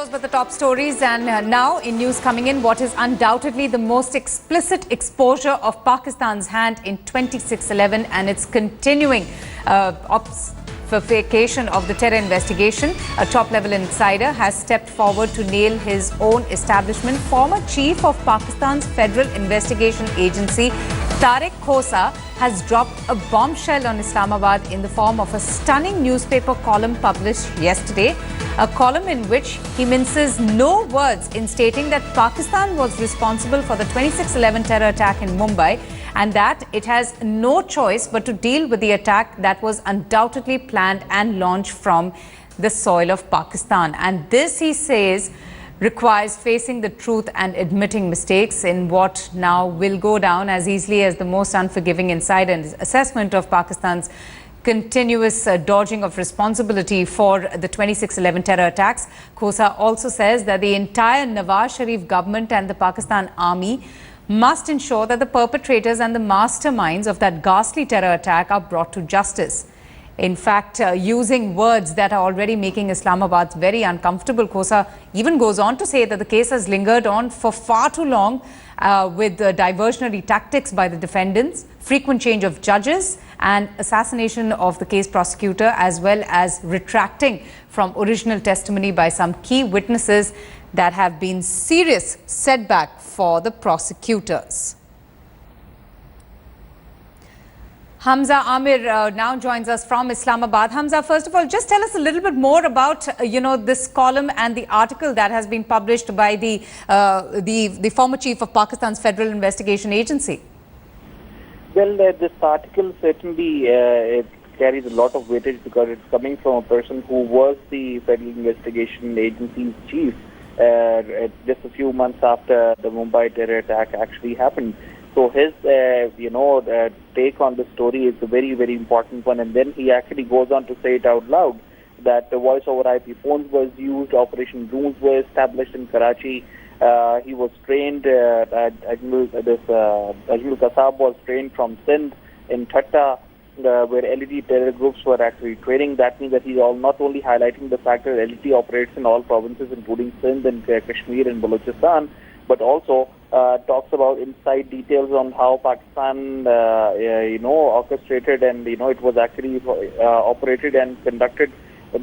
Those were the top stories, and now in news coming in, what is undoubtedly the most explicit exposure of Pakistan's hand in 26/11 and its continuing obfuscation of the terror investigation. A top-level insider has stepped forward to nail his own establishment. Former chief of Pakistan's Federal Investigation Agency, Tariq Khosa, has dropped a bombshell on Islamabad in the form of a stunning newspaper column published yesterday. A column in which he minces no words in stating that Pakistan was responsible for the 26/11 terror attack in Mumbai and that it has no choice but to deal with the attack that was undoubtedly planned and launched from the soil of Pakistan. And this, he says, requires facing the truth and admitting mistakes in what now will go down as easily as the most unforgiving insider's assessment of Pakistan's continuous dodging of responsibility for the 26/11 terror attacks. Khosa also says that the entire Nawaz Sharif government and the Pakistan army must ensure that the perpetrators and the masterminds of that ghastly terror attack are brought to justice. In fact, using words that are already making Islamabad very uncomfortable, Khosa even goes on to say that the case has lingered on for far too long with diversionary tactics by the defendants, frequent change of judges and assassination of the case prosecutor, as well as retracting from original testimony by some key witnesses that have been serious setback for the prosecutors. Hamza Amir now joins us from Islamabad. Hamza, first of all, just tell us a little bit more about, this column and the article that has been published by the former chief of Pakistan's Federal Investigation Agency. Well, this article certainly it carries a lot of weightage because it's coming from a person who was the Federal Investigation Agency's chief just a few months after the Mumbai terror attack actually happened. So his, take on the story is a very, very important one. And then he actually goes on to say it out loud that the voice over IP phones was used, operation rooms were established in Karachi. He was trained, Ajmal Kasab was trained from Sindh in Thatta, where LED terror groups were actually training. That means that he's not only highlighting the fact that LED operates in all provinces, including Sindh and Kashmir and Balochistan, but also talks about inside details on how Pakistan, orchestrated and, it was actually operated and conducted,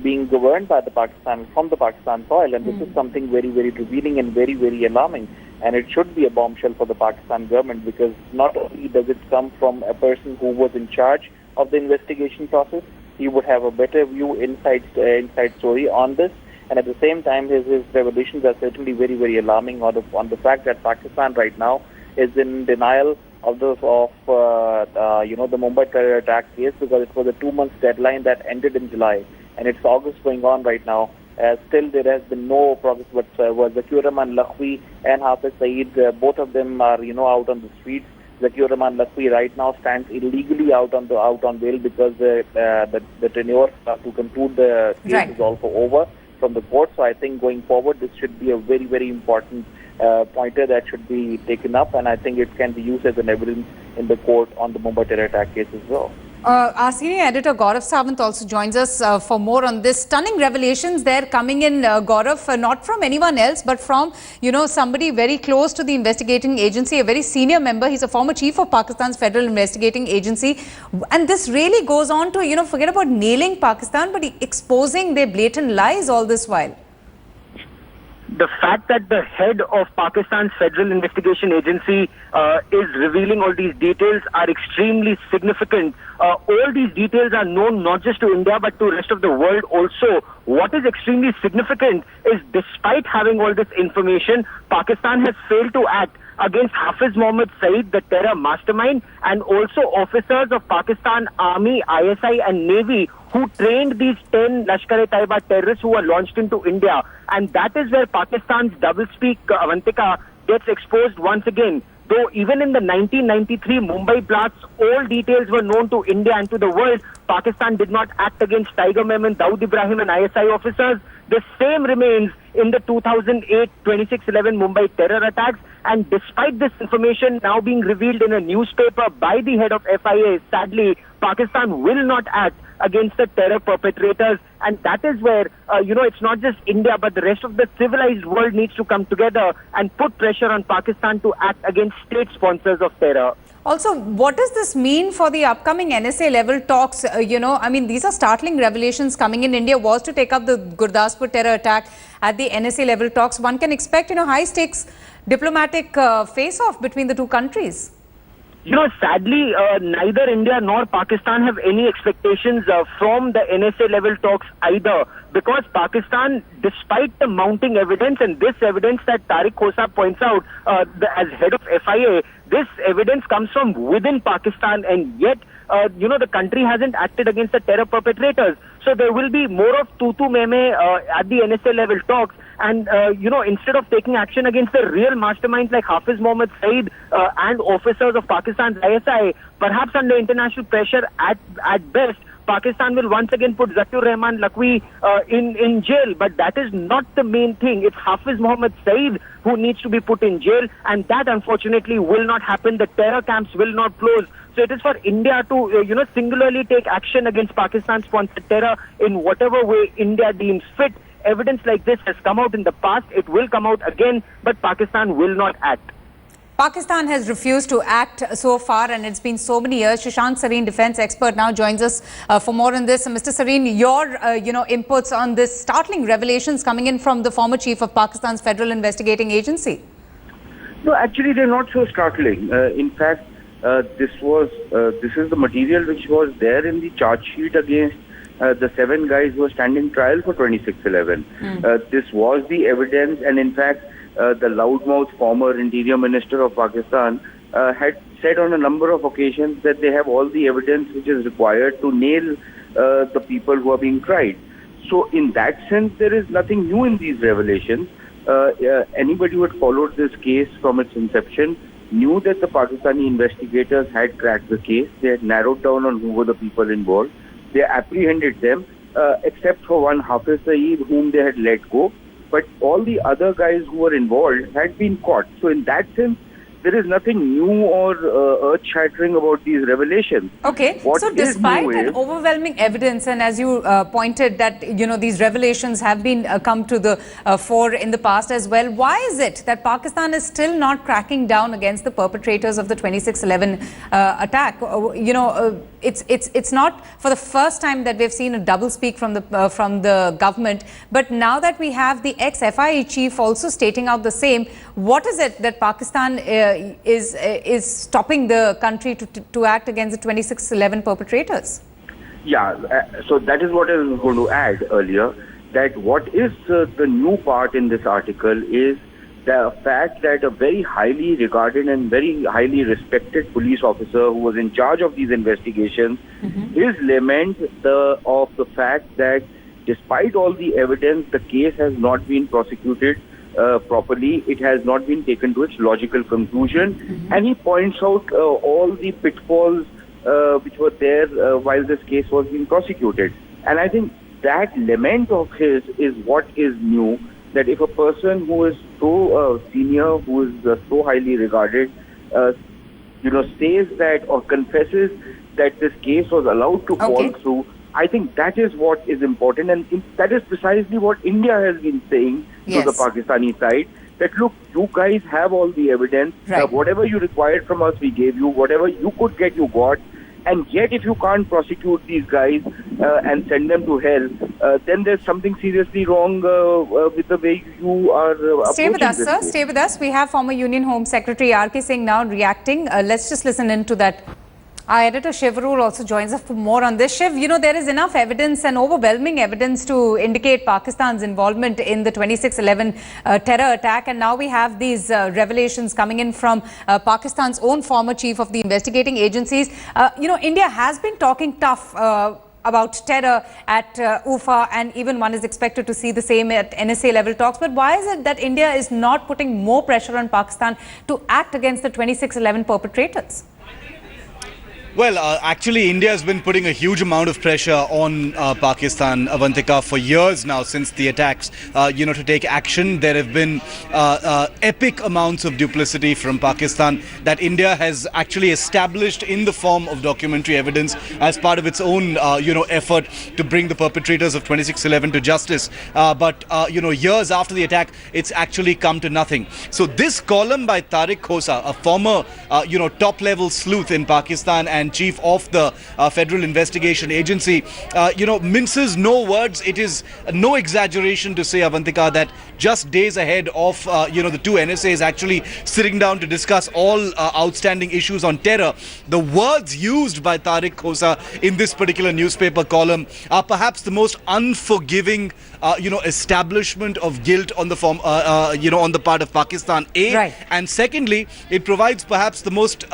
being governed by the Pakistan, from the Pakistan soil. And this is something very, very revealing and very, very alarming. And it should be a bombshell for the Pakistan government, because not only does it come from a person who was in charge of the investigation process, he would have a better view, inside story on this. And at the same time, his revelations are certainly very, very alarming on the fact that Pakistan right now is in denial of the Mumbai terror attack case, because it was a 2-month deadline that ended in July, and it's August going on right now. Still, there has been no progress whatsoever. Zakir Rahman Lakhvi and Hafiz Saeed, both of them are out on the streets. Zakir Rahman Lakhvi right now stands illegally out on bail because the tenure to conclude the case is also over from the court. So I think going forward, this should be a very, very important pointer that should be taken up, and I think it can be used as an evidence in the court on the Mumbai terror attack case as well. Our senior editor Gaurav Sawant also joins us for more on this. Stunning revelations there coming in, Gaurav, not from anyone else, but from, somebody very close to the investigating agency, a very senior member. He's a former chief of Pakistan's Federal Investigating Agency. And this really goes on to, forget about nailing Pakistan, but exposing their blatant lies all this while. The fact that the head of Pakistan's Federal Investigation Agency is revealing all these details are extremely significant. All these details are known not just to India but to the rest of the world also. What is extremely significant is, despite having all this information, Pakistan has failed to act against Hafiz Mohammed Saeed, the terror mastermind, and also officers of Pakistan Army, ISI and Navy who trained these 10 Lashkar-e-Taiba terrorists who were launched into India. And that is where Pakistan's doublespeak, Avantika, gets exposed once again. Though even in the 1993 Mumbai blasts, all details were known to India and to the world, Pakistan did not act against Tiger Memon, Dawood Ibrahim and ISI officers. The same remains in the 2008 26/11 Mumbai terror attacks. And despite this information now being revealed in a newspaper by the head of FIA, sadly, Pakistan will not act against the terror perpetrators. And that is where, it's not just India, but the rest of the civilized world needs to come together and put pressure on Pakistan to act against state sponsors of terror. Also, what does this mean for the upcoming NSA level talks? These are startling revelations coming in. India was to take up the Gurdaspur terror attack at the NSA level talks. One can expect, high stakes diplomatic face-off between the two countries. Sadly, neither India nor Pakistan have any expectations from the NSA level talks either, because Pakistan, despite the mounting evidence, and this evidence that Tariq Khosa points out as head of FIA, this evidence comes from within Pakistan, and yet, the country hasn't acted against the terror perpetrators. So there will be more of tutu meme at the NSA level talks. And, instead of taking action against the real masterminds like Hafiz Mohammed Saeed and officers of Pakistan's ISI, perhaps under international pressure at best, Pakistan will once again put Zakiur Rahman Lakwi in jail. But that is not the main thing. It's Hafiz Mohammed Saeed who needs to be put in jail. And that, unfortunately, will not happen. The terror camps will not close. So it is for India to, singularly take action against Pakistan-sponsored terror in whatever way India deems fit. Evidence like this has come out in the past. It will come out again, but Pakistan will not act. Pakistan has refused to act so far, and it's been so many years. Shashank Sareen, defense expert, now joins us for more on this. Mr. Sareen, your inputs on this startling revelations coming in from the former chief of Pakistan's Federal Investigating Agency. No, actually, they're not so startling. In fact, this is the material which was there in the charge sheet against the 7 guys who were standing trial for 26/11. This was the evidence, and in fact, the loudmouth former Interior Minister of Pakistan had said on a number of occasions that they have all the evidence which is required to nail the people who are being tried. So in that sense, there is nothing new in these revelations. Anybody who had followed this case from its inception knew that the Pakistani investigators had cracked the case. They had narrowed down on who were the people involved. They apprehended them, except for one Hafiz Saeed, whom they had let go. But all the other guys who were involved had been caught. So in that sense, there is nothing new or earth-shattering about these revelations. Okay, so despite an overwhelming evidence, and as you pointed that, these revelations have been come to the fore in the past as well, why is it that Pakistan is still not cracking down against the perpetrators of the 26/11 attack? It's not for the first time that we've seen a doublespeak from the government, but now that we have the ex-FIA chief also stating out the same, what is it that Pakistan is stopping the country to act against the 26/11 perpetrators? Yeah, so that is what I was going to add earlier, that what is the new part in this article is the fact that a very highly regarded and very highly respected police officer who was in charge of these investigations, his lament of the fact that despite all the evidence, the case has not been prosecuted properly. It has not been taken to its logical conclusion. And he points out all the pitfalls which were there while this case was being prosecuted. And I think that lament of his is what is new, that if a person who is so senior, who is so highly regarded, says that or confesses that this case was allowed to fall through, I think that is what is important, and that is precisely what India has been saying to the Pakistani side, that look, you guys have all the evidence, whatever you required from us we gave you, whatever you could get you got, and yet if you can't prosecute these guys and send them to hell, then there's something seriously wrong with the way you are approaching Stay with us, this sir. case. Stay with us. We have former Union Home Secretary R.K. Singh now reacting. Let's just listen into that. Our editor Shiv Arur also joins us for more on this. Shiv, there is enough evidence and overwhelming evidence to indicate Pakistan's involvement in the 26/11 terror attack, and now we have these revelations coming in from Pakistan's own former chief of the investigating agencies. India has been talking tough about terror at UFA, and even one is expected to see the same at NSA level talks. But why is it that India is not putting more pressure on Pakistan to act against the 26/11 perpetrators? Well, actually, India has been putting a huge amount of pressure on Pakistan, Avantika, for years now since the attacks. To take action, there have been epic amounts of duplicity from Pakistan that India has actually established in the form of documentary evidence as part of its own, effort to bring the perpetrators of 26/11 to justice. But years after the attack, it's actually come to nothing. So this column by Tariq Khosa, a former, top-level sleuth in Pakistan and chief of the Federal Investigation Agency, minces no words. It is no exaggeration to say, Avantika, that just days ahead of, the two NSAs actually sitting down to discuss all outstanding issues on terror, the words used by Tariq Khosa in this particular newspaper column are perhaps the most unforgiving, establishment of guilt on the form, on the part of Pakistan. Right. And secondly, it provides perhaps the most,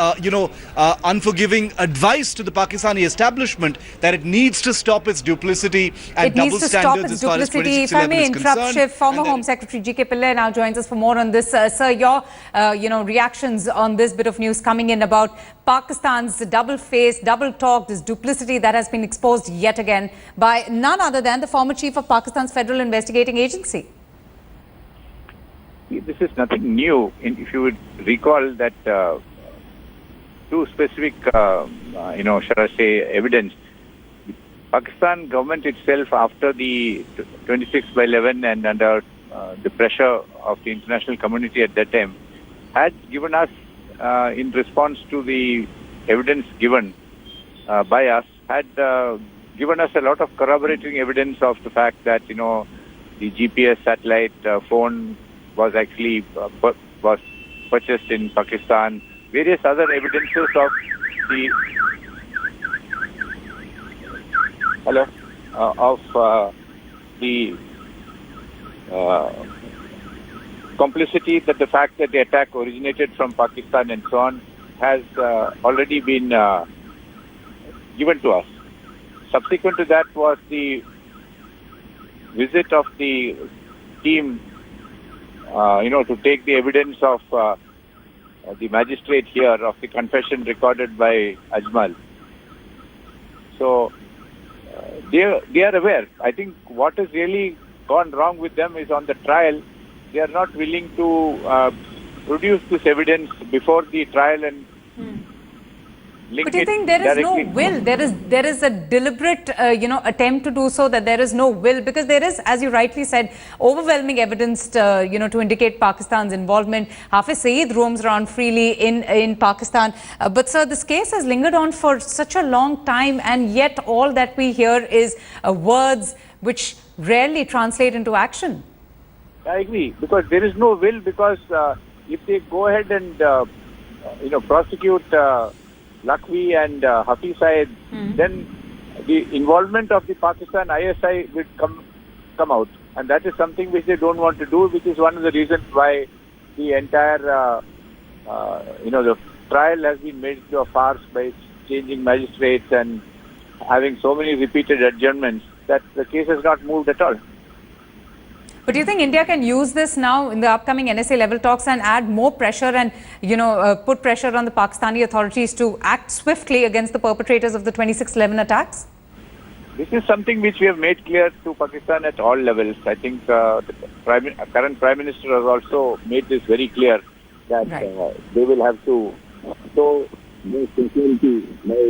unforgiving advice to the Pakistani establishment that it needs to stop its duplicity and double standards as far as 26/11 If I may is interrupt, concerned. Shiv, former Home Secretary G.K. Pillai now joins us for more on this. Sir, your reactions on this bit of news coming in about Pakistan's double face, double talk, this duplicity that has been exposed yet again by none other than the former chief of Pakistan's Federal Investigating Agency. This is nothing new. If you would recall that two specific, shall I say, evidence. The Pakistan government itself, after the 26/11 and under the pressure of the international community at that time, had given us, in response to the evidence given by us, had given us a lot of corroborating evidence of the fact that, the GPS satellite phone was actually was purchased in Pakistan. Various other evidences of the complicity, that the fact that the attack originated from Pakistan and so on has already been given to us. Subsequent to that was the visit of the team, to take the evidence of the magistrate here of the confession recorded by Ajmal. So they are aware. I think what has really gone wrong with them is on the trial, they are not willing to produce this evidence before the trial and link But you it think there is no directly. will? There is a deliberate, attempt to do so, that there is no will, because there is, as you rightly said, overwhelming evidence, to indicate Pakistan's involvement. Hafiz Saeed roams around freely in Pakistan. But sir, this case has lingered on for such a long time, and yet all that we hear is words which rarely translate into action. I agree, because there is no will, because if they go ahead and, prosecute Lakhvi and Hafiz Saeed, then the involvement of the Pakistan ISI will come out. And that is something which they don't want to do, which is one of the reasons why the entire, the trial has been made into a farce by changing magistrates and having so many repeated adjournments that the case has not moved at all. But do you think India can use this now in the upcoming NSA level talks and add more pressure and, put pressure on the Pakistani authorities to act swiftly against the perpetrators of the 26/11 attacks? This is something which we have made clear to Pakistan at all levels. I think the current Prime Minister has also made this very clear that they will have to show their sincerity by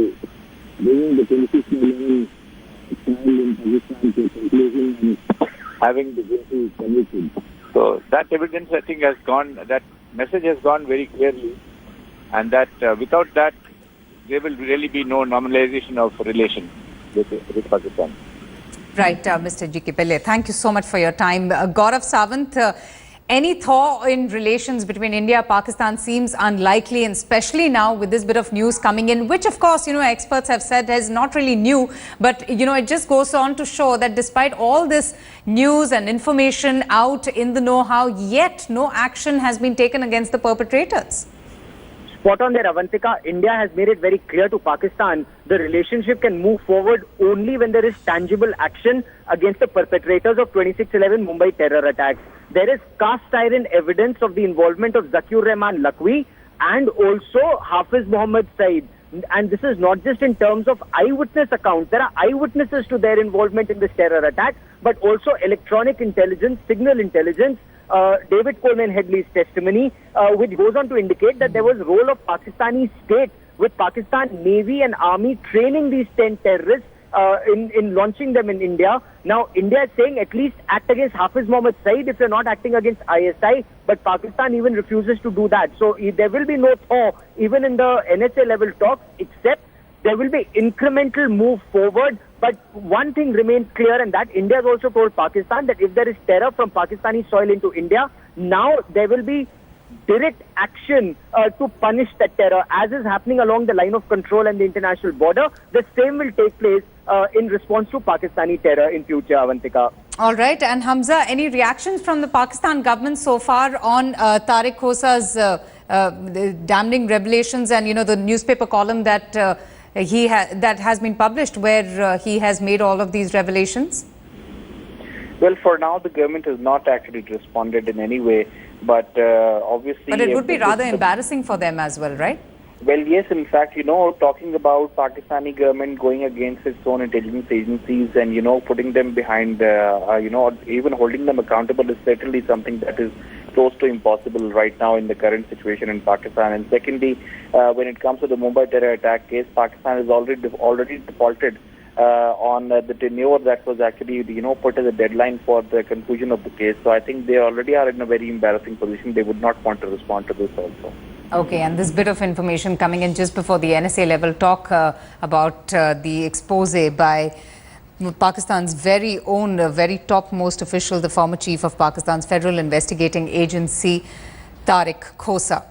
bringing the 26/11 trial in Pakistan to conclusion and having the guilty convicted. So that evidence, I think, that message has gone very clearly, and that without that, there will really be no normalization of relation with Pakistan. Right, Mr. G.K. Pillai, thank you so much for your time. Gaurav Sawant, any thaw in relations between India and Pakistan seems unlikely, and especially now with this bit of news coming in, which of course, experts have said is not really new, but, it just goes on to show that despite all this news and information out in the know-how, yet no action has been taken against the perpetrators. Spot on there, Avantika. India has made it very clear to Pakistan the relationship can move forward only when there is tangible action against the perpetrators of 26/11 Mumbai terror attacks. There is cast iron evidence of the involvement of Zakir Rahman Lakhvi and also Hafiz Mohammed Saeed. and this is not just in terms of eyewitness accounts. There are eyewitnesses to their involvement in this terror attack, but also electronic intelligence, signal intelligence, David Coleman Headley's testimony, which goes on to indicate that there was role of Pakistani state with Pakistan Navy and Army training these 10 terrorists in launching them in India. Now, India is saying at least act against Hafiz Mohammed Saeed if you're not acting against ISI, but Pakistan even refuses to do that. So there will be no thaw even in the NSA level talks, except there will be incremental move forward. But one thing remains clear, and that India has also told Pakistan that if there is terror from Pakistani soil into India, now there will be direct action to punish that terror, as is happening along the line of control and the international border. The same will take place in response to Pakistani terror in future, Avantika. All right. And Hamza, any reactions from the Pakistan government so far on Tariq Khosa's damning revelations and, you know, the newspaper column that that has been published where he has made all of these revelations? Well, for now, the government has not actually responded in any way, but obviously... But it would be rather embarrassing for them as well, right? Well, yes, in fact, you know, talking about Pakistani government going against its own intelligence agencies and, you know, putting them behind, you know, even holding them accountable is certainly something that is close to impossible right now in the current situation in Pakistan. And secondly, when it comes to the Mumbai terror attack case, Pakistan has already defaulted on the tenure that was actually, you know, put as a deadline for the conclusion of the case. So I think they already are in a very embarrassing position. They would not want to respond to this also. Okay, and this bit of information coming in just before the NSA level talk about the expose by Pakistan's very own, very topmost official, the former chief of Pakistan's Federal Investigating Agency, Tariq Khosa.